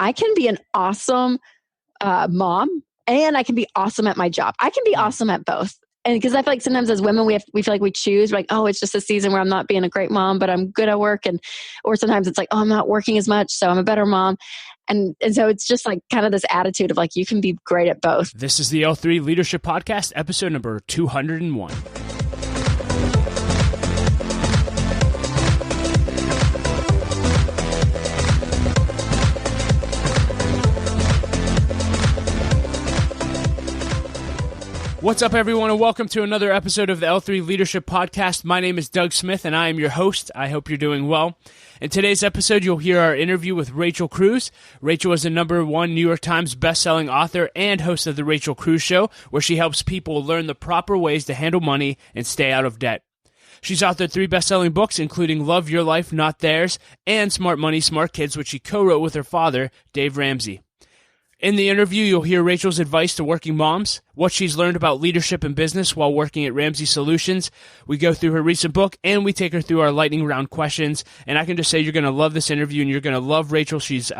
I can be an awesome mom and I can be awesome at my job. I can be awesome at both. And because I feel like sometimes as women, we feel like we choose, like, oh, it's just a season where I'm not being a great mom, but I'm good at work. Or sometimes it's like, oh, I'm not working as much, so I'm a better mom. And so it's just like kind of this attitude of like, you can be great at both. This is the L3 Leadership Podcast, episode number 201. What's up, everyone, and welcome to another episode of the L3 Leadership Podcast. My name is Doug Smith, and I am your host. I hope you're doing well. In today's episode, you'll hear our interview with Rachel Cruze. Rachel is a #1 New York Times bestselling author and host of The Rachel Cruze Show, where she helps people learn the proper ways to handle money and stay out of debt. She's authored 3 best-selling books, including Love Your Life, Not Theirs, and Smart Money, Smart Kids, which she co-wrote with her father, Dave Ramsey. In the interview, you'll hear Rachel's advice to working moms, what she's learned about leadership and business while working at Ramsey Solutions. We go through her recent book, and we take her through our lightning round questions. And I can just say you're going to love this interview, and you're going to love Rachel. She's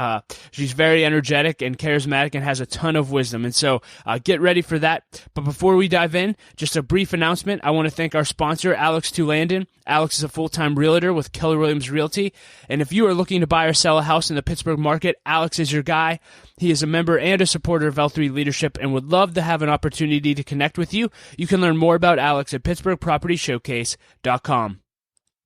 very energetic and charismatic and has a ton of wisdom. And so get ready for that. But before we dive in, just a brief announcement. I want to thank our sponsor, Alex Toulandon. Alex is a full-time realtor with Keller Williams Realty. And if you are looking to buy or sell a house in the Pittsburgh market, Alex is your guy. He is a member and a supporter of L3 Leadership and would love to have an opportunity to connect with you. You can learn more about Alex at PittsburghPropertyShowcase.com.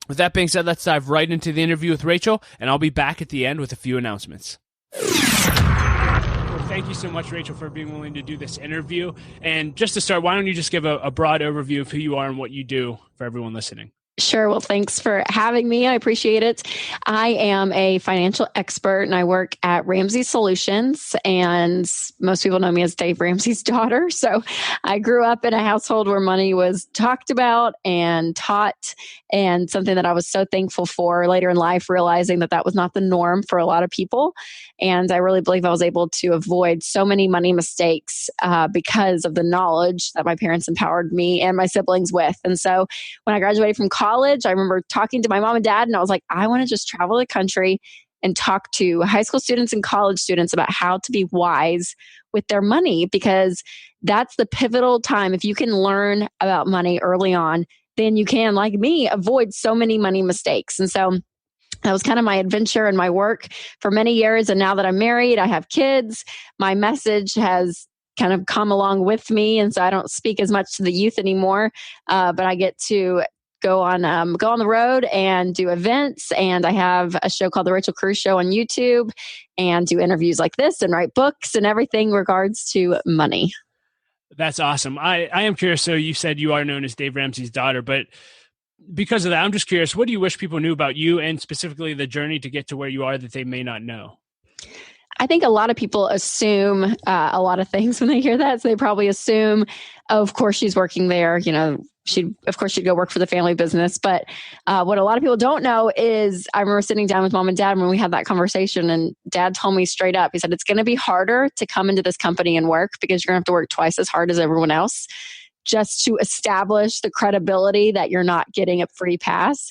With that being said, let's dive right into the interview with Rachel, and I'll be back at the end with a few announcements. Well, thank you so much, Rachel, for being willing to do this interview. And just to start, why don't you just give a broad overview of who you are and what you do for everyone listening? Sure. Well, thanks for having me. I appreciate it. I am a financial expert and I work at Ramsey Solutions, and most people know me as Dave Ramsey's daughter. So I grew up in a household where money was talked about and taught, and something that I was so thankful for later in life, realizing that that was not the norm for a lot of people. And I really believe I was able to avoid so many money mistakes because of the knowledge that my parents empowered me and my siblings with. And so when I graduated from college, I remember talking to my mom and dad, and I was like, I want to just travel the country and talk to high school students and college students about how to be wise with their money, because that's the pivotal time. If you can learn about money early on, then you can, like me, avoid so many money mistakes. And so that was kind of my adventure and my work for many years. And now that I'm married, I have kids, my message has kind of come along with me. And so I don't speak as much to the youth anymore, but I get to go on the road and do events. And I have a show called The Rachel Cruze Show on YouTube, and do interviews like this and write books and everything in regards to money. That's awesome. I am curious. So you said you are known as Dave Ramsey's daughter, but because of that, I'm just curious, what do you wish people knew about you and specifically the journey to get to where you are that they may not know? I think a lot of people assume a lot of things when they hear that. So they probably assume, oh, of course, she's working there. You know, she'd go work for the family business. But what a lot of people don't know is I remember sitting down with mom and dad when we had that conversation, and dad told me straight up, he said, it's going to be harder to come into this company and work because you're going to have to work twice as hard as everyone else just to establish the credibility that you're not getting a free pass.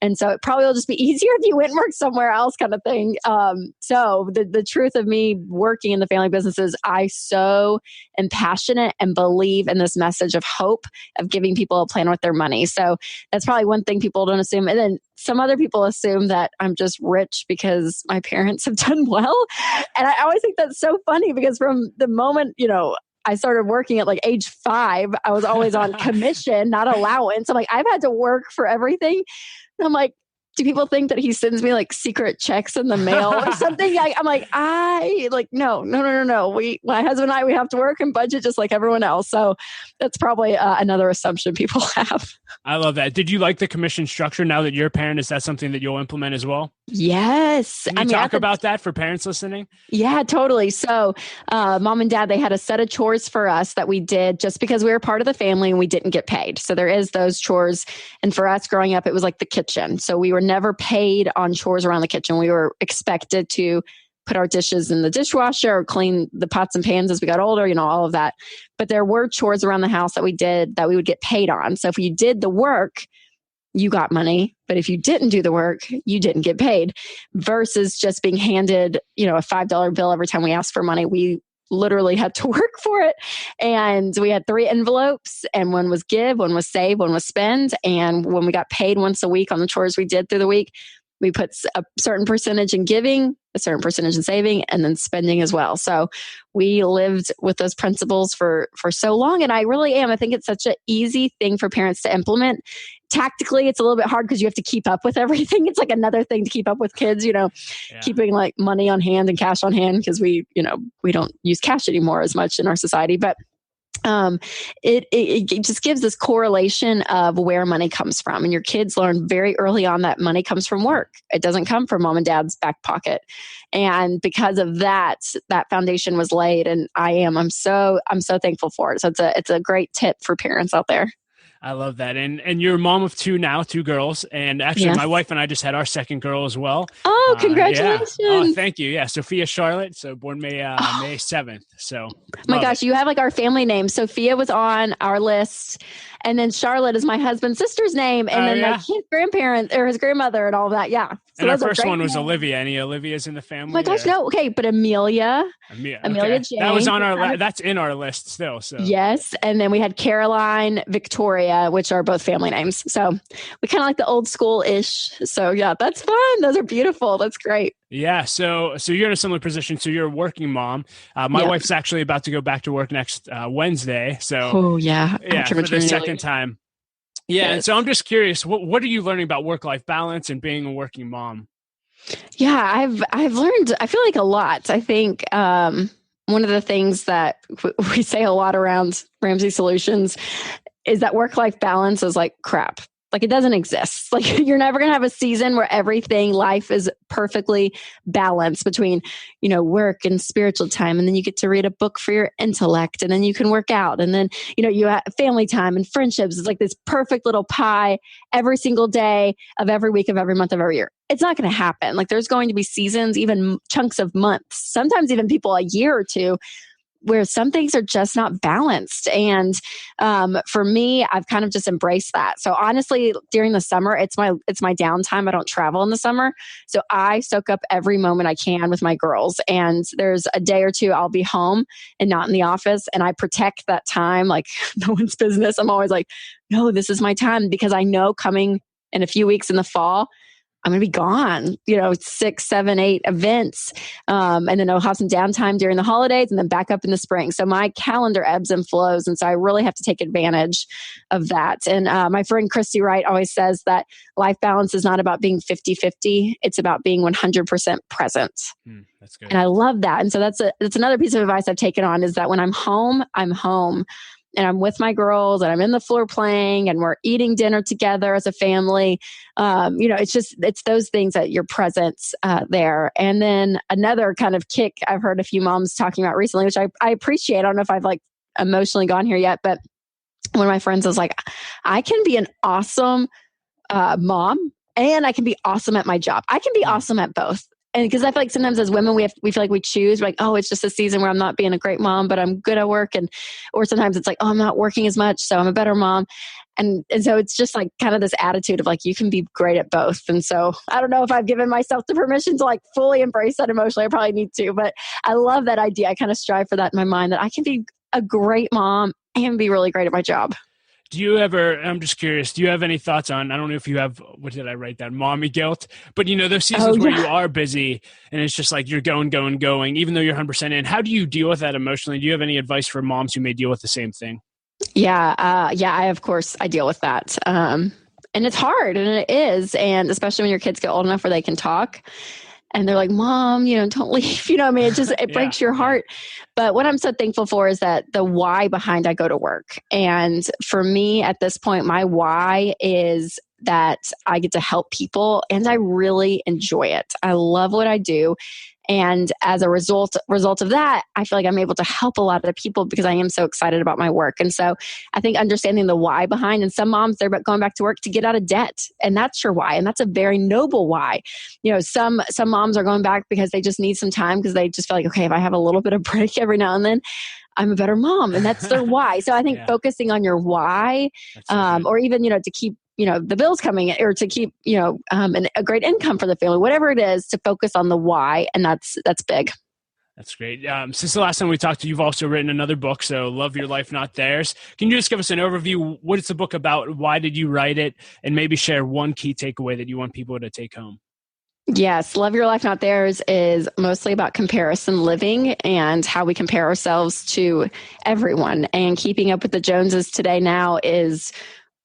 And so it probably will just be easier if you went and work somewhere else, kind of thing. So the truth of me working in the family business is I so am passionate and believe in this message of hope, of giving people a plan with their money. So that's probably one thing people don't assume. And then some other people assume that I'm just rich because my parents have done well. And I always think that's so funny because from the moment, I started working at like age 5. I was always on commission, not allowance. I'm like, I've had to work for everything. And I'm like, do people think that he sends me like secret checks in the mail or something? I'm like, no. My husband and I, we have to work and budget just like everyone else. So that's probably another assumption people have. I love that. Did you like the commission structure now that you're a parent? Is that something that you'll implement as well? Yes. Can you talk about that for parents listening? Yeah, totally. So mom and dad, they had a set of chores for us that we did just because we were part of the family and we didn't get paid. So there is those chores. And for us growing up, it was like the kitchen. So we were never paid on chores around the kitchen. We were expected to put our dishes in the dishwasher or clean the pots and pans as we got older, all of that. But there were chores around the house that we did that we would get paid on. So if you did the work, you got money, but if you didn't do the work, you didn't get paid, versus just being handed, a $5 bill every time we asked for money. We literally had to work for it. And we had 3 envelopes, and one was give, one was save, one was spend. And when we got paid once a week on the chores we did through the week, we put a certain percentage in giving, a certain percentage in saving, and then spending as well. So we lived with those principles for so long. And I think it's such an easy thing for parents to implement. Tactically, it's a little bit hard because you have to keep up with everything. It's like another thing to keep up with kids, keeping like money on hand and cash on hand, because we don't use cash anymore as much in our society. But it just gives this correlation of where money comes from. And your kids learn very early on that money comes from work. It doesn't come from mom and dad's back pocket. And because of that foundation was laid, and I'm so thankful for it. So it's a great tip for parents out there. I love that. And you're a mom of 2 now, 2 girls. And actually, Yes. My wife and I just had our second girl as well. Oh, congratulations. Yeah. Oh, thank you. Yeah. Sophia Charlotte. So born May 7th. So my gosh, you have like our family name. Sophia was on our list. And then Charlotte is my husband's sister's name. And then like his grandparents or his grandmother and all of that. Yeah. So and our first one was Olivia. Any Olivias in the family? Oh my gosh, no. Okay. But Amelia okay. Jane. That was on that's in our list still. So yes. And then we had Caroline, Victoria, which are both family names. So we kind of like the old school-ish. So yeah, that's fun. Those are beautiful. That's great. Yeah. So you're in a similar position. So you're a working mom. My wife's actually about to go back to work next Wednesday. So for the second time. Yeah. Yes. And so I'm just curious, what are you learning about work-life balance and being a working mom? Yeah, I've learned, I feel like a lot. I think one of the things that we say a lot around Ramsey Solutions is that work-life balance is like crap. Like it doesn't exist. Like you're never going to have a season where life is perfectly balanced between, work and spiritual time. And then you get to read a book for your intellect, and then you can work out. And then, you have family time and friendships. It's like this perfect little pie every single day of every week of every month of every year. It's not going to happen. Like there's going to be seasons, even chunks of months, sometimes even people a year or two, where some things are just not balanced. And for me, I've kind of just embraced that. So honestly, during the summer, it's my downtime. I don't travel in the summer. So I soak up every moment I can with my girls. And there's a day or two I'll be home and not in the office. And I protect that time like no one's business. I'm always like, no, this is my time, because I know coming in a few weeks in the fall, I'm going to be gone, 6, 7, 8 events. And then I'll have some downtime during the holidays and then back up in the spring. So my calendar ebbs and flows. And so I really have to take advantage of that. And my friend Christy Wright always says that life balance is not about being 50-50. It's about being 100% present. That's good. And I love that. And so that's another piece of advice I've taken on, is that when I'm home, I'm home. And I'm with my girls and I'm in the floor playing and we're eating dinner together as a family. It's those things that you're present there. And then another kind of kick I've heard a few moms talking about recently, which I appreciate. I don't know if I've like emotionally gone here yet, but one of my friends was like, I can be an awesome mom and I can be awesome at my job. I can be awesome at both. And because I feel like sometimes as women, we feel like we choose, like, oh, it's just a season where I'm not being a great mom, but I'm good at work. Or sometimes it's like, oh, I'm not working as much, so I'm a better mom. And so it's just like kind of this attitude of like, you can be great at both. And so I don't know if I've given myself the permission to like fully embrace that emotionally. I probably need to, but I love that idea. I kind of strive for that in my mind, that I can be a great mom and be really great at my job. I'm just curious, do you have any thoughts on, I don't know if you have, what did I write down? Mommy guilt, but those seasons where you are busy and it's just like you're going, even though you're 100% in. How do you deal with that emotionally? Do you have any advice for moms who may deal with the same thing? Yeah. Of course I deal with that. And it's hard, and it is. And especially when your kids get old enough where they can talk. And they're like, Mom, don't leave. It breaks your heart. But what I'm so thankful for is that the why behind I go to work. And for me at this point, my why is that I get to help people and I really enjoy it. I love what I do. And as a result of that, I feel like I'm able to help a lot of people because I am so excited about my work. And so I think understanding the why behind, and some moms, they're going back to work to get out of debt. And that's your why. And that's a very noble why. Some moms are going back because they just need some time, because they just feel like, okay, if I have a little bit of break every now and then, I'm a better mom. And that's their why. So I think focusing on your why, or even, to keep the bills coming in, or to keep, a great income for the family, whatever it is, to focus on the why. And that's big. That's great. Since the last time we talked, you've also written another book, so Love Your Life, Not Theirs. Can you just give us an overview? What is the book about? Why did you write it? And maybe share one key takeaway that you want people to take home. Yes. Love Your Life, Not Theirs is mostly about comparison living and how we compare ourselves to everyone. And keeping up with the Joneses today now is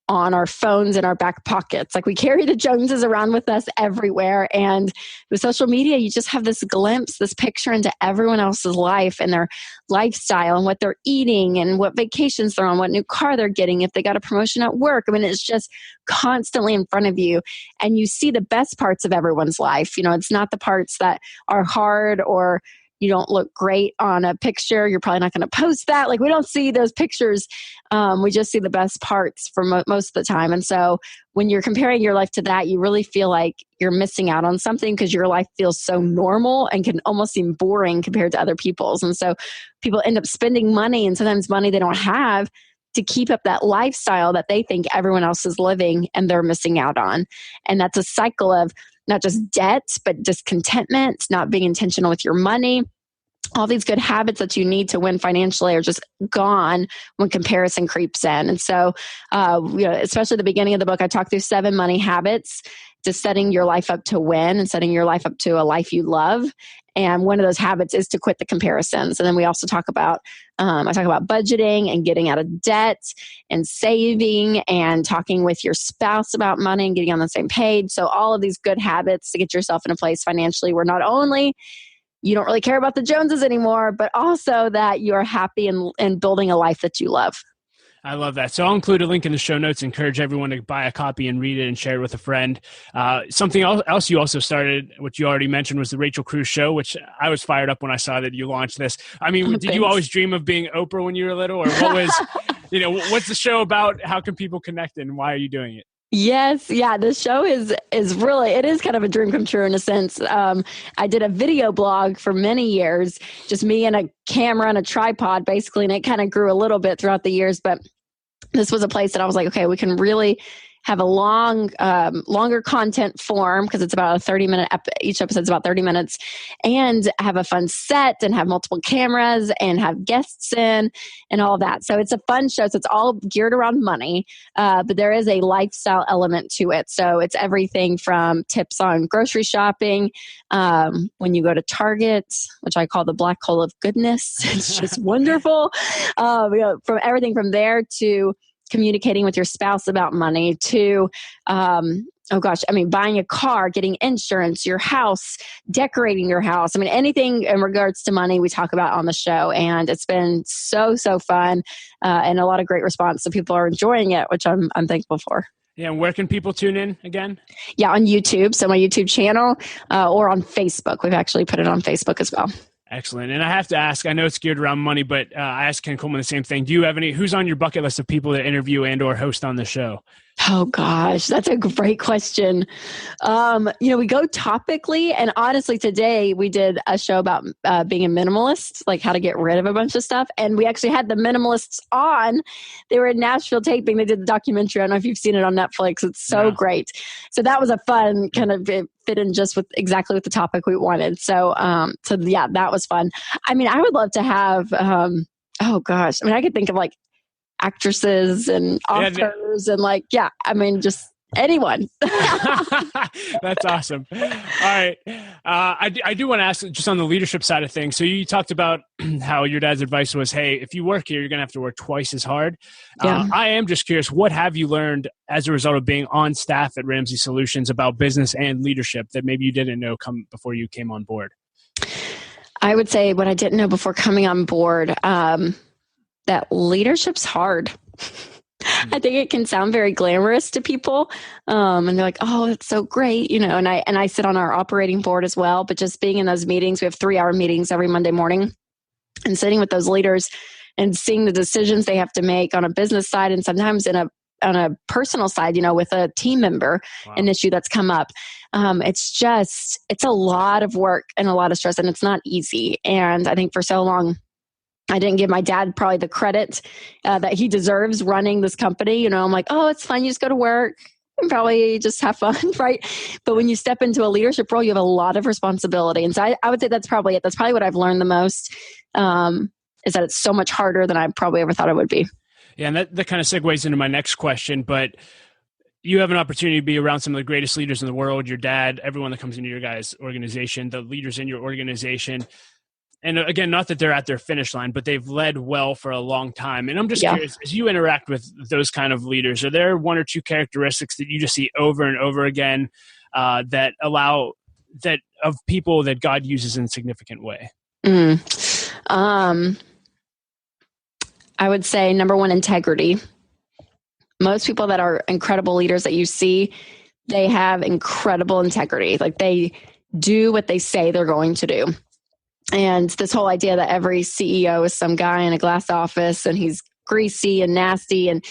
on our phones in our back pockets. Like, we carry the Joneses around with us everywhere. And with social media, you just have this glimpse, this picture into everyone else's life and their lifestyle and what they're eating and what vacations they're on, what new car they're getting, if they got a promotion at work. I mean, it's just constantly in front of you. And you see the best parts of everyone's life. It's not the parts that are hard, or you don't look great on a picture, you're probably not going to post that. Like, we don't see those pictures. We just see the best parts for most of the time. And so when you're comparing your life to that, you really feel like you're missing out on something, because your life feels so normal and can almost seem boring compared to other people's. And so people end up spending money, and sometimes money they don't have, to keep up that lifestyle that they think everyone else is living and they're missing out on. And that's a cycle of not just debt, but discontentment, not being intentional with your money. All these good habits that you need to win financially are just gone when comparison creeps in. And so, especially at the beginning of the book, I talk through 7 money habits to setting your life up to win and setting your life up to a life you love. And one of those habits is to quit the comparisons. And then we also talk about, I talk about budgeting and getting out of debt and saving and talking with your spouse about money and getting on the same page. So all of these good habits to get yourself in a place financially where not only you don't really care about the Joneses anymore, but also that you're happy and building a life that you love. I love that. So I'll include a link in the show notes. Encourage everyone to buy a copy and read it and share it with a friend. Something else you also started, which you already mentioned, was the Rachel Cruze Show, which I was fired up when I saw that you launched this. I mean, did you always dream of being Oprah when you were little, or what was, what's the show about? How can people connect, and why are you doing it? Yes. Yeah. The show is really, it is kind of a dream come true in a sense. I did a video blog for many years, just me and a camera and a tripod basically. And it kind of grew a little bit throughout the years, but this was a place that I was like, okay, we can really have a longer content form, because it's about a 30-minute, each episode's about 30 minutes, and have a fun set and have multiple cameras and have guests in and all of that. So it's a fun show. So it's all geared around money, but there is a lifestyle element to it. So it's everything from tips on grocery shopping, when you go to Target, which I call the black hole of goodness. It's just wonderful. From everything from there to communicating with your spouse about money, to, buying a car, getting insurance, your house, decorating your house. I mean, anything in regards to money we talk about on the show. And it's been so fun, and a lot of great response. So people are enjoying it, which I'm thankful for. Yeah. And where can people tune in again? Yeah, on YouTube. So my YouTube channel, or on Facebook. We've actually put it on Facebook as well. Excellent. And I have to ask, I know it's geared around money, but I asked Ken Coleman the same thing. Do you have who's on your bucket list of people to interview and or host on the show? Oh gosh, that's a great question. We go topically, and honestly, today we did a show about being a minimalist, like how to get rid of a bunch of stuff. And we actually had the minimalists on. They were in Nashville taping. They did the documentary. I don't know if you've seen it on Netflix. It's so great. So that was a fun kind of fit in just with exactly with the topic we wanted. So yeah, that was fun. I mean, I would love to have, I could think of like actresses and authors and just anyone. That's awesome. All right. I do want to ask just on the leadership side of things. So you talked about how your dad's advice was, hey, if you work here, you're going to have to work twice as hard. Yeah. I am just curious, what have you learned as a result of being on staff at Ramsey Solutions about business and leadership that maybe you didn't know before you came on board? I would say what I didn't know before coming on board, that leadership's hard. I think it can sound very glamorous to people. And they're like, oh, it's so great. And I sit on our operating board as well, but just being in those meetings, we have 3-hour meetings every Monday morning, and sitting with those leaders and seeing the decisions they have to make on a business side, and sometimes on a personal side, with a team member, an issue that's come up. It's a lot of work and a lot of stress, and it's not easy. And I think for so long, I didn't give my dad probably the credit that he deserves running this company. I'm like, oh, it's fine. You just go to work. and probably just have fun, right? But when you step into a leadership role, you have a lot of responsibility. And so I would say that's probably it. That's probably what I've learned the most, is that it's so much harder than I probably ever thought it would be. Yeah, and that kind of segues into my next question, but you have an opportunity to be around some of the greatest leaders in the world, your dad, everyone that comes into your guys' organization, the leaders in your organization. And again, not that they're at their finish line, but they've led well for a long time. And I'm just curious, as you interact with those kind of leaders, are there one or two characteristics that you just see over and over again that of people that God uses in a significant way? I would say number one, integrity. Most people that are incredible leaders that you see, they have incredible integrity. Like they do what they say they're going to do. And this whole idea that every CEO is some guy in a glass office and he's greasy and nasty and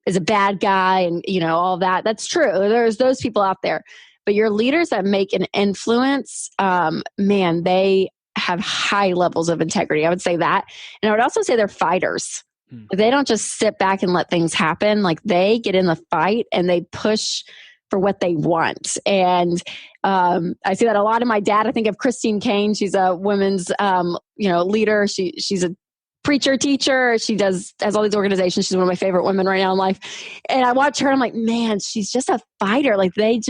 is a bad guy and, all that. That's true. There's those people out there. But your leaders that make an influence, they have high levels of integrity. I would say that. And I would also say they're fighters. They don't just sit back and let things happen. Like they get in the fight and they push for what they want. And I see that a lot in my dad. I think of Christine Kane. She's a women's, leader. She's a preacher, teacher. She has all these organizations. She's one of my favorite women right now in life. And I watch her and I'm like, man, she's just a fighter. Like they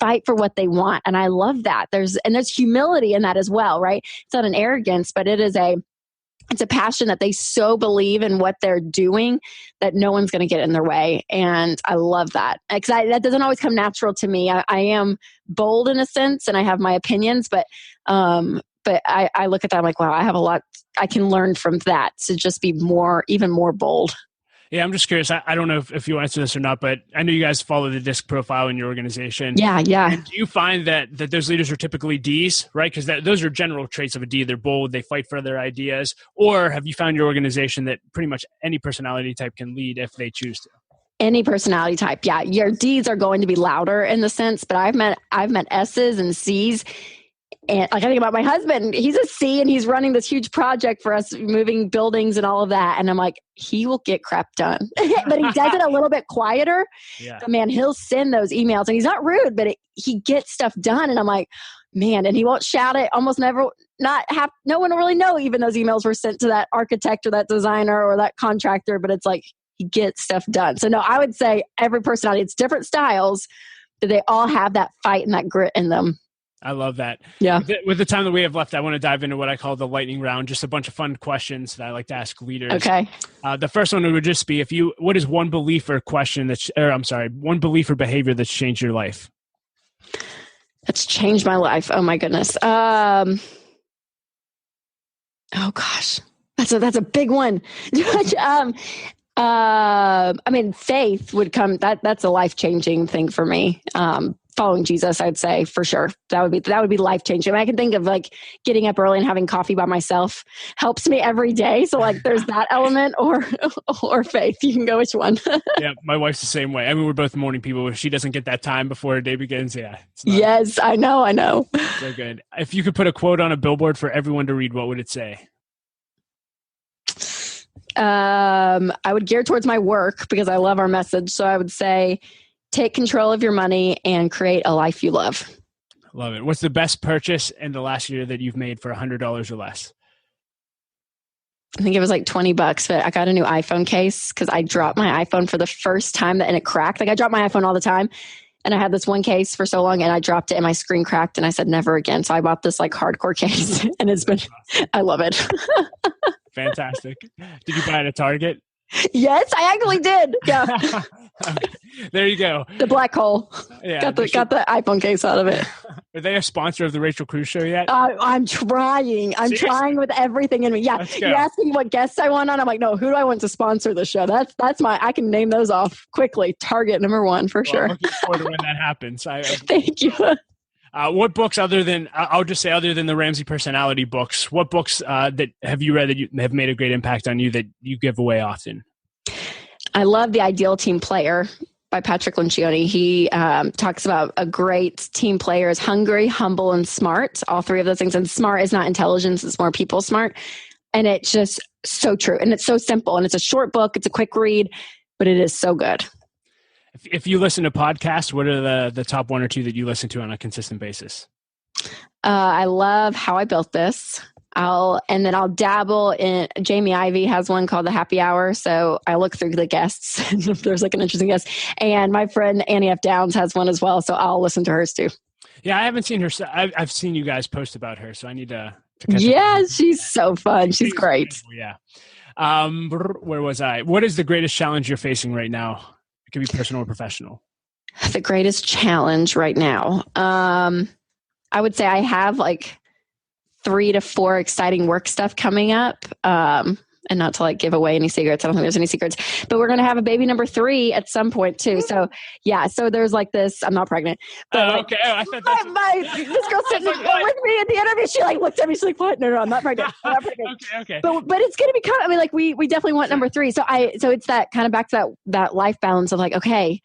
fight for what they want. And I love that. There's humility in that as well, right? It's not an arrogance, but it's a passion that they so believe in what they're doing that no one's going to get in their way. And I love that. Because that doesn't always come natural to me. I am bold in a sense and I have my opinions, but I look at that, I'm like, wow, I have a lot I can learn from that to just be even more bold. Yeah, I'm just curious. I don't know if you answer this or not, but I know you guys follow the DISC profile in your organization. Yeah. And do you find that those leaders are typically Ds, right? Because those are general traits of a D. They're bold. They fight for their ideas. Or have you found your organization that pretty much any personality type can lead if they choose to? Any personality type. Yeah. Your Ds are going to be louder in the sense, but I've met S's and C's. And like I think about my husband, he's a C and he's running this huge project for us, moving buildings and all of that. And I'm like, he will get crap done, but he does it a little bit quieter. Yeah. But man, he'll send those emails and he's not rude, but he gets stuff done. And I'm like, man, and he won't shout it. Almost never, no one will really know even those emails were sent to that architect or that designer or that contractor, but it's like he gets stuff done. So no, I would say every personality, it's different styles, but they all have that fight and that grit in them. I love that. Yeah. With the time that we have left, I want to dive into what I call the lightning round, just a bunch of fun questions that I like to ask leaders. Okay. The first one would just be what is one belief or one belief or behavior that's changed your life? That's changed my life. Oh my goodness. Oh gosh. That's a big one. Faith would come, that's a life-changing thing for me. Following Jesus, I'd say for sure. That would be life-changing. I can think of like getting up early and having coffee by myself helps me every day. So like there's that element or faith. You can go which one. Yeah, my wife's the same way. I mean, we're both morning people. If she doesn't get that time before her day begins, Yes, I know. So good. If you could put a quote on a billboard for everyone to read, what would it say? I would gear towards my work because I love our message. So I would say, take control of your money and create a life you love. Love it. What's the best purchase in the last year that you've made for $100 or less? I think it was like $20, but I got a new iPhone case because I dropped my iPhone for the first time and it cracked. Like I drop my iPhone all the time. And I had this one case for so long and I dropped it and my screen cracked and I said, never again. So I bought this like hardcore case and it's been, I love it. Fantastic. Did you buy it at Target? Yes, I actually did. Yeah. There you go. The black hole. Yeah, got the iPhone case out of it. Are they a sponsor of the Rachel Cruze show yet? I'm trying. I'm trying with everything in me. Yeah. You're asking what guests I want on. I'm like, no, who do I want to sponsor the show? That's I can name those off quickly. Target #1 for sure. I'm looking forward to when that happens. Thank you. What books other than the Ramsey personality books, what books that have you read that have made a great impact on you that you give away often? I love The Ideal Team Player by Patrick Lencioni. He talks about a great team player is hungry, humble, and smart. All three of those things. And smart is not intelligence. It's more people smart. And it's just so true. And it's so simple. And it's a short book. It's a quick read, but it is so good. If you listen to podcasts, what are the top one or two that you listen to on a consistent basis? I love How I Built This. I'll dabble in, Jamie Ivey has one called The Happy Hour. So I look through the guests and if there's like an interesting guest. And my friend Annie F. Downs has one as well. So I'll listen to hers too. Yeah, I haven't seen her. I've seen you guys post about her. So I need to catch yeah, up. She's so fun. She's great. Yeah. Where was I? What is the greatest challenge you're facing right now? It could be personal or professional. The greatest challenge right now. I would say I have like 3 to 4 exciting work stuff coming up. And not to like give away any secrets. I don't think there's any secrets, but we're going to have a baby number 3 at some point too. So yeah, so there's like this, I'm not pregnant. But okay. I thought this girl sitting with me at the interview. She like looked at me. She's like, what? No, I'm not pregnant. I'm not pregnant. okay. But it's going to become, I mean, like we definitely want number 3. So it's that kind of back to that life balance of like, okay,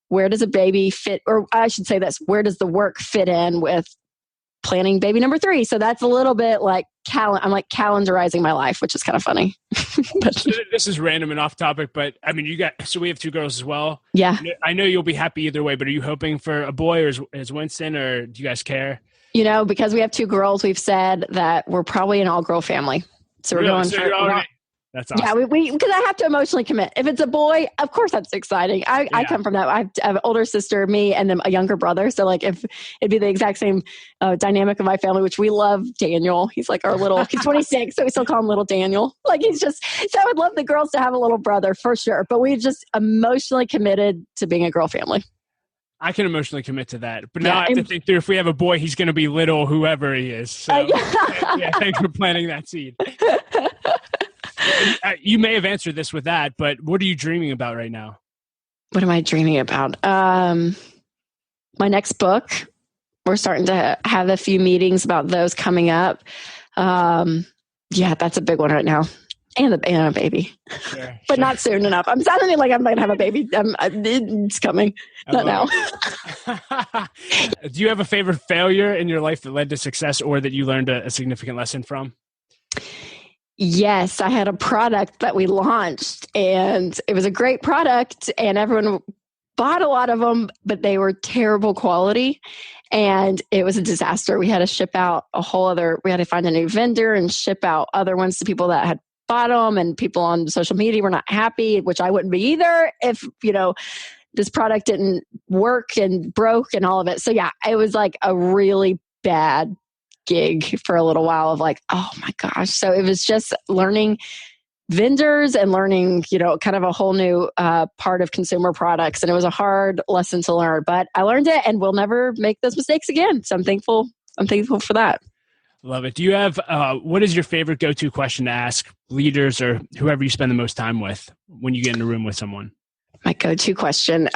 where does a baby fit? Or I should say this, where does the work fit in with planning baby number 3? So that's a little bit like I'm like calendarizing my life, which is kind of funny. But this is random and off topic, but I mean, we have 2 girls as well. Yeah. I know you'll be happy either way, but are you hoping for a boy or is Winston, or do you guys care? Because we have 2 girls, we've said that we're probably an all-girl family. So we're going for That's awesome. Yeah, because I have to emotionally commit. If it's a boy, of course that's exciting. I come from that. I have an older sister, me, and then a younger brother. So like if it'd be the exact same dynamic of my family, which we love Daniel. He's like he's 26, so we still call him little Daniel. Like so I would love the girls to have a little brother for sure. But we've just emotionally committed to being a girl family. I can emotionally commit to that. But now I have to think through, if we have a boy, he's going to be little, whoever he is. So thanks for planting that seed. You may have answered this with that, but what are you dreaming about right now? What am I dreaming about? My next book. We're starting to have a few meetings about those coming up. That's a big one right now. And a baby. Sure, but not soon enough. I'm sounding like I'm going to have a baby. It's coming. Not now. Do you have a favorite failure in your life that led to success or that you learned a significant lesson from? Yes, I had a product that we launched and it was a great product and everyone bought a lot of them, but they were terrible quality and it was a disaster. We had to ship out we had to find a new vendor and ship out other ones to people that had bought them, and people on social media were not happy, which I wouldn't be either if, this product didn't work and broke and all of it. So yeah, it was like a really bad gig for a little while of like, oh my gosh. So it was just learning vendors and learning, kind of a whole new part of consumer products. And it was a hard lesson to learn, but I learned it and we'll never make those mistakes again. So I'm thankful for that. Love it. Do you have, what is your favorite go-to question to ask leaders or whoever you spend the most time with when you get in a room with someone? My go-to question.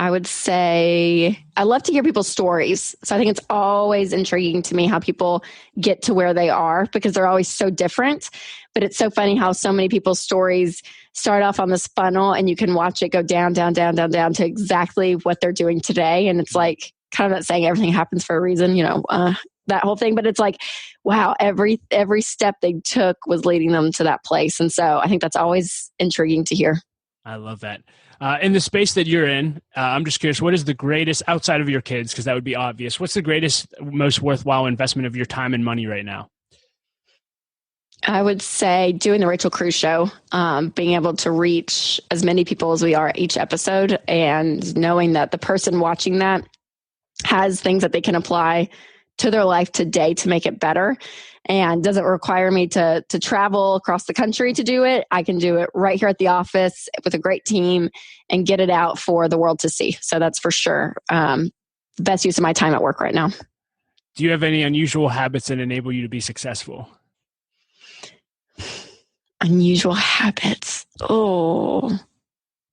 I would say I love to hear people's stories. So I think it's always intriguing to me how people get to where they are because they're always so different. But it's so funny how so many people's stories start off on this funnel and you can watch it go down, down, down, down, down to exactly what they're doing today. And it's like kind of that saying everything happens for a reason, that whole thing. But it's like, wow, every step they took was leading them to that place. And so I think that's always intriguing to hear. I love that. In the space that you're in, I'm just curious, what is the greatest, outside of your kids, because that would be obvious, what's the greatest, most worthwhile investment of your time and money right now? I would say doing the Rachel Cruze show, being able to reach as many people as we are each episode and knowing that the person watching that has things that they can apply to their life today to make it better and doesn't require me to travel across the country to do it. I can do it right here at the office with a great team and get it out for the world to see. So that's for sure the best use of my time at work right now. Do you have any unusual habits that enable you to be successful? Unusual habits? Oh,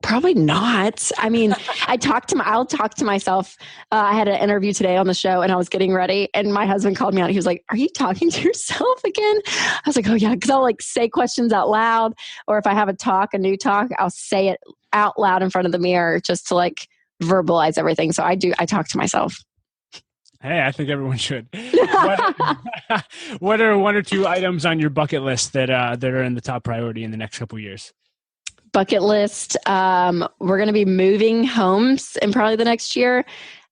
probably not. I mean, I'll talk to myself. I had an interview today on the show and I was getting ready and my husband called me out. He was like, "Are you talking to yourself again?" I was like, "Oh yeah." Cause I'll like say questions out loud, or if I have a new talk, I'll say it out loud in front of the mirror just to like verbalize everything. So I talk to myself. Hey, I think everyone should. What are 1 or 2 items on your bucket list that are in the top priority in the next couple of years? bucket list. We're going to be moving homes in probably the next year,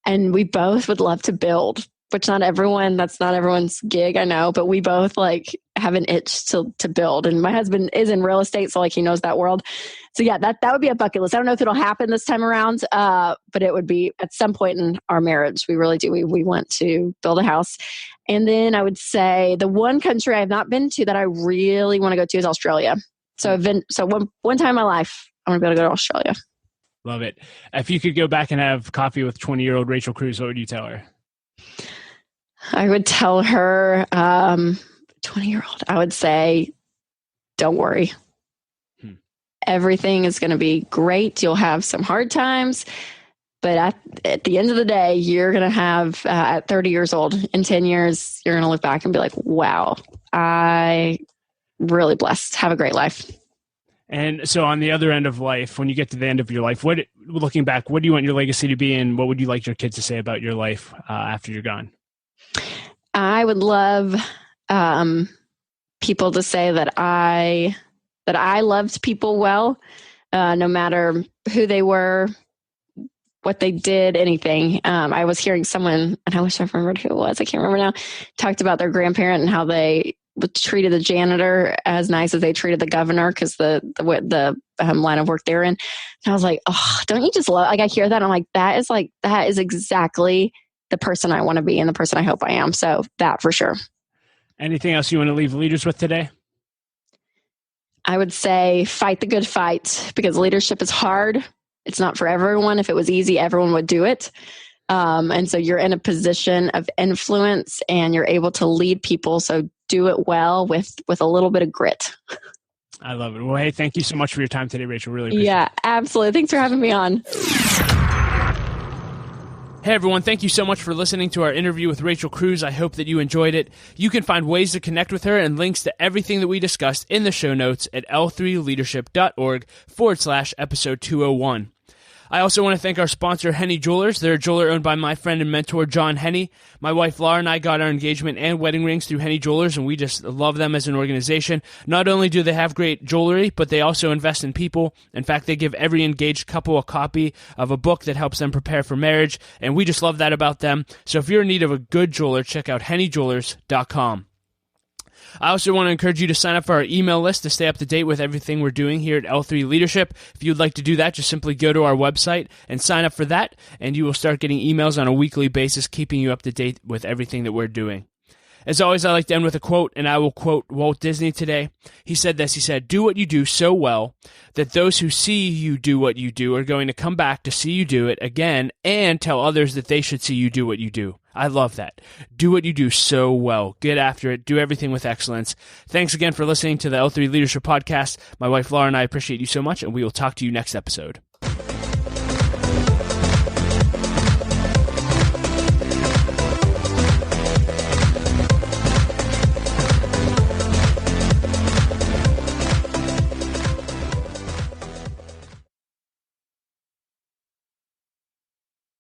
and we both would love to build, which that's not everyone's gig, I know, but we both like have an itch to build. And my husband is in real estate, so like he knows that world. So yeah, that would be a bucket list. I don't know if it'll happen this time around, but it would be at some point in our marriage. We really do. We want to build a house. And then I would say the one country I have not been to that I really want to go to is Australia. So one time in my life, I want to be able to go to Australia. Love it. If you could go back and have coffee with 20-year-old Rachel Cruze, what would you tell her? I would tell her, 20-year-old, I would say, don't worry. Everything is going to be great. You'll have some hard times, but at the end of the day, you're going to have, at 30 years old, in 10 years, you're going to look back and be like, wow, I really blessed. Have a great life. And so on the other end of life, when you get to the end of your life, looking back, what do you want your legacy to be, and what would you like your kids to say about your life after you're gone? I would love people to say that I loved people well, no matter who they were, what they did, anything. I was hearing someone, and I wish I remembered who it was, I can't remember now, talked about their grandparent and how they treated the janitor as nice as they treated the governor because the line of work they're in. And I was like, oh, don't you just love, like I hear that, I'm like, that is exactly the person I want to be and the person I hope I am. So that for sure. Anything else you want to leave leaders with today? I would say fight the good fight, because leadership is hard. It's not for everyone. If it was easy, everyone would do it. And so you're in a position of influence and you're able to lead people. So do it well with a little bit of grit. I love it. Well, hey, thank you so much for your time today, Rachel. Really appreciate it. Yeah, absolutely. Thanks for having me on. Hey everyone, thank you so much for listening to our interview with Rachel Cruze. I hope that you enjoyed it. You can find ways to connect with her and links to everything that we discussed in the show notes at l3leadership.org/episode 201. I also want to thank our sponsor, Henny Jewelers. They're a jeweler owned by my friend and mentor, John Henny. My wife, Laura, and I got our engagement and wedding rings through Henny Jewelers, and we just love them as an organization. Not only do they have great jewelry, but they also invest in people. In fact, they give every engaged couple a copy of a book that helps them prepare for marriage, and we just love that about them. So if you're in need of a good jeweler, check out hennyjewelers.com. I also want to encourage you to sign up for our email list to stay up to date with everything we're doing here at L3 Leadership. If you'd like to do that, just simply go to our website and sign up for that, and you will start getting emails on a weekly basis, keeping you up to date with everything that we're doing. As always, I like to end with a quote, and I will quote Walt Disney today. He said this, he said, "Do what you do so well that those who see you do what you do are going to come back to see you do it again and tell others that they should see you do what you do." I love that. Do what you do so well. Get after it. Do everything with excellence. Thanks again for listening to the L3 Leadership Podcast. My wife Laura and I appreciate you so much, and we will talk to you next episode.